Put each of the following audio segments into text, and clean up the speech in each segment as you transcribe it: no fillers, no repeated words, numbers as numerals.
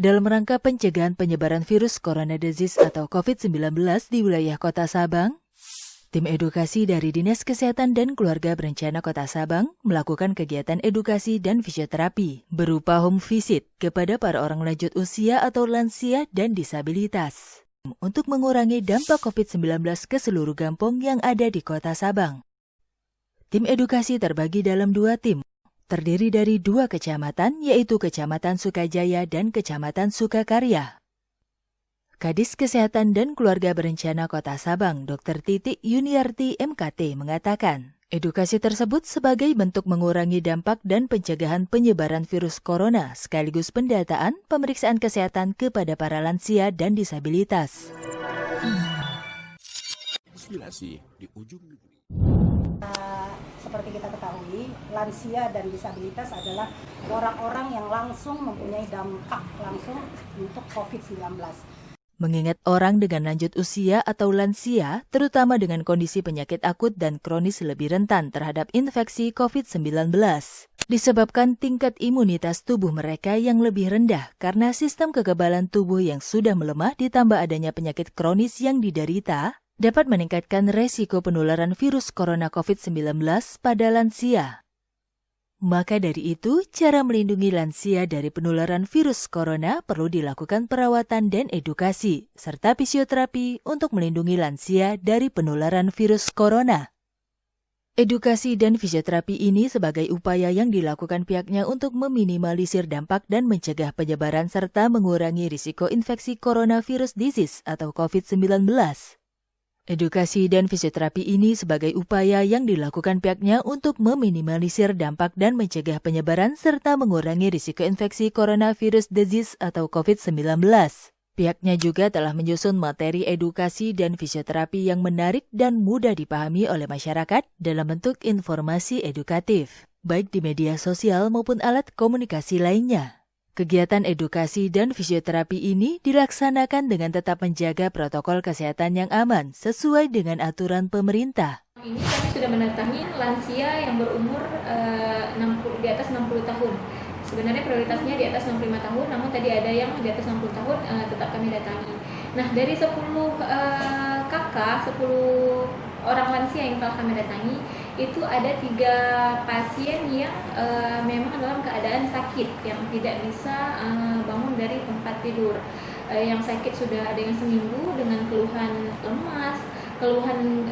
Dalam rangka pencegahan penyebaran virus corona disease atau COVID-19 di wilayah Kota Sabang, tim edukasi dari Dinas Kesehatan dan Keluarga Berencana Kota Sabang melakukan kegiatan edukasi dan fisioterapi berupa home visit kepada para orang lanjut usia atau lansia dan disabilitas untuk mengurangi dampak COVID-19 ke seluruh kampung yang ada di Kota Sabang. Tim edukasi terbagi dalam 2 tim, terdiri dari 2 kecamatan, yaitu Kecamatan Sukajaya dan Kecamatan Sukakarya. Kadis Kesehatan dan Keluarga Berencana Kota Sabang, Dr. Titik Yuniarti MKT mengatakan, edukasi tersebut sebagai bentuk mengurangi dampak dan pencegahan penyebaran virus corona sekaligus pendataan pemeriksaan kesehatan kepada para lansia dan disabilitas. Inspirasi di ujung negeri. Seperti kita ketahui, lansia dan disabilitas adalah orang-orang yang langsung mempunyai dampak langsung untuk COVID-19. Mengingat orang dengan lanjut usia atau lansia, terutama dengan kondisi penyakit akut dan kronis lebih rentan terhadap infeksi COVID-19, disebabkan tingkat imunitas tubuh mereka yang lebih rendah karena sistem kekebalan tubuh yang sudah melemah ditambah adanya penyakit kronis yang diderita, dapat meningkatkan resiko penularan virus corona COVID-19 pada lansia. Maka dari itu, cara melindungi lansia dari penularan virus corona perlu dilakukan perawatan dan edukasi, serta fisioterapi untuk melindungi lansia dari penularan virus corona. Edukasi dan fisioterapi ini sebagai upaya yang dilakukan pihaknya untuk meminimalisir dampak dan mencegah penyebaran serta mengurangi risiko infeksi coronavirus disease atau COVID-19. Edukasi dan fisioterapi ini sebagai upaya yang dilakukan pihaknya untuk meminimalisir dampak dan mencegah penyebaran serta mengurangi risiko infeksi coronavirus disease atau COVID-19. Pihaknya juga telah menyusun materi edukasi dan fisioterapi yang menarik dan mudah dipahami oleh masyarakat dalam bentuk informasi edukatif, baik di media sosial maupun alat komunikasi lainnya. Kegiatan edukasi dan fisioterapi ini dilaksanakan dengan tetap menjaga protokol kesehatan yang aman sesuai dengan aturan pemerintah. Ini kami sudah mendatangi lansia yang berumur di atas 60 tahun. Sebenarnya prioritasnya di atas 65 tahun, namun tadi ada yang di atas 60 tahun tetap kami datangi. Nah, dari 10 orang lansia yang telah kami datangi, itu ada 3 pasien yang memang dalam keadaan sakit, yang tidak bisa bangun dari tempat tidur. Yang sakit sudah ada yang seminggu dengan keluhan lemas, keluhan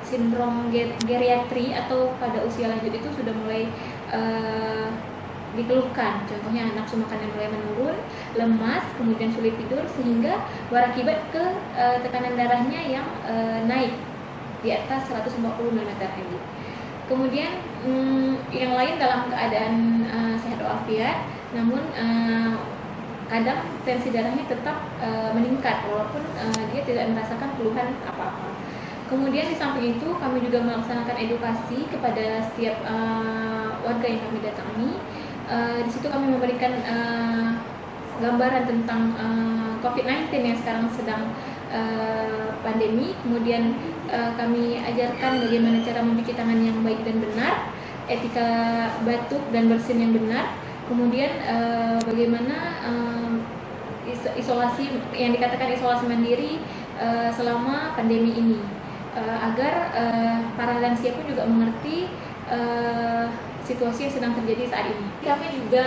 sindrom geriatri atau pada usia lanjut itu sudah mulai dikeluhkan. Contohnya nafsu makan yang mulai menurun, lemas, kemudian sulit tidur, sehingga berakibat ke tekanan darahnya yang naik di atas 140 mm/Hg. Kemudian yang lain dalam keadaan sehat walafiat, namun kadang tensi darahnya tetap meningkat walaupun dia tidak merasakan keluhan apa-apa. Kemudian di samping itu kami juga melaksanakan edukasi kepada setiap warga yang kami datangi. Di situ kami memberikan gambaran tentang COVID-19 yang sekarang sedang pandemi. Kemudian kami ajarkan bagaimana cara mencuci tangan yang baik dan benar, etika batuk dan bersin yang benar, kemudian bagaimana isolasi yang dikatakan isolasi mandiri selama pandemi ini, agar para lansia pun juga mengerti situasi yang sedang terjadi saat ini. Kami juga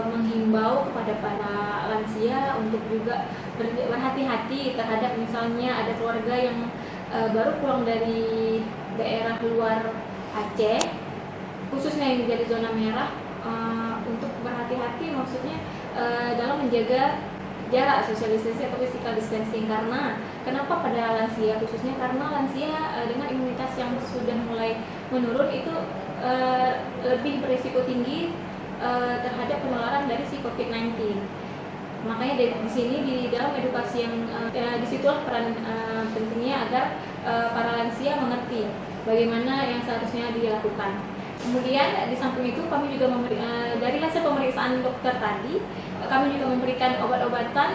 menghimbau kepada para lansia untuk juga berhati-hati terhadap misalnya ada keluarga yang baru pulang dari daerah luar Aceh, khususnya yang menjadi zona merah, untuk berhati-hati maksudnya dalam menjaga jarak sosialisasi atau physical distancing. Karena kenapa pada lansia khususnya, karena lansia dengan imunitas yang sudah mulai menurun itu lebih berisiko tinggi terhadap penularan dari si COVID-19. Makanya di sini di dalam edukasi yang disitulah peran pentingnya agar para lansia mengerti bagaimana yang seharusnya dilakukan. Kemudian di samping itu kami juga dari hasil pemeriksaan dokter tadi, kami juga memberikan obat-obatan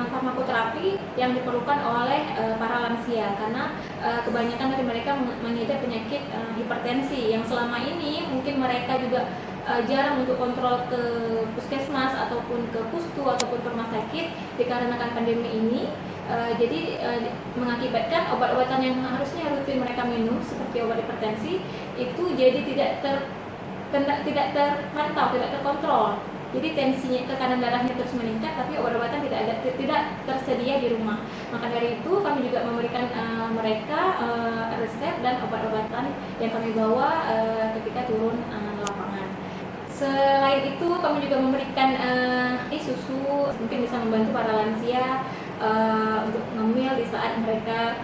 farmakoterapi yang diperlukan oleh para lansia, karena kebanyakan dari mereka mengidap penyakit hipertensi yang selama ini mungkin mereka juga jarang untuk kontrol ke puskesmas ataupun ke pustu ataupun ke rumah sakit dikarenakan pandemi ini. Jadi mengakibatkan obat-obatan yang harusnya rutin mereka minum seperti obat hipertensi itu jadi tidak terpantau, tidak terkontrol. Jadi tensinya, tekanan darahnya terus meningkat, tapi obat-obatan tidak tersedia di rumah. Maka dari itu kami juga memberikan mereka resep dan obat-obatan yang kami bawa ketika turun lapangan. Selain itu kami juga memberikan susu, mungkin bisa membantu para lansia untuk ngemil di saat mereka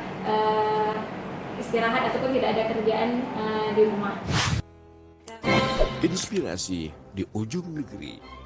istirahat ataupun tidak ada kerjaan di rumah. Inspirasi di ujung negeri.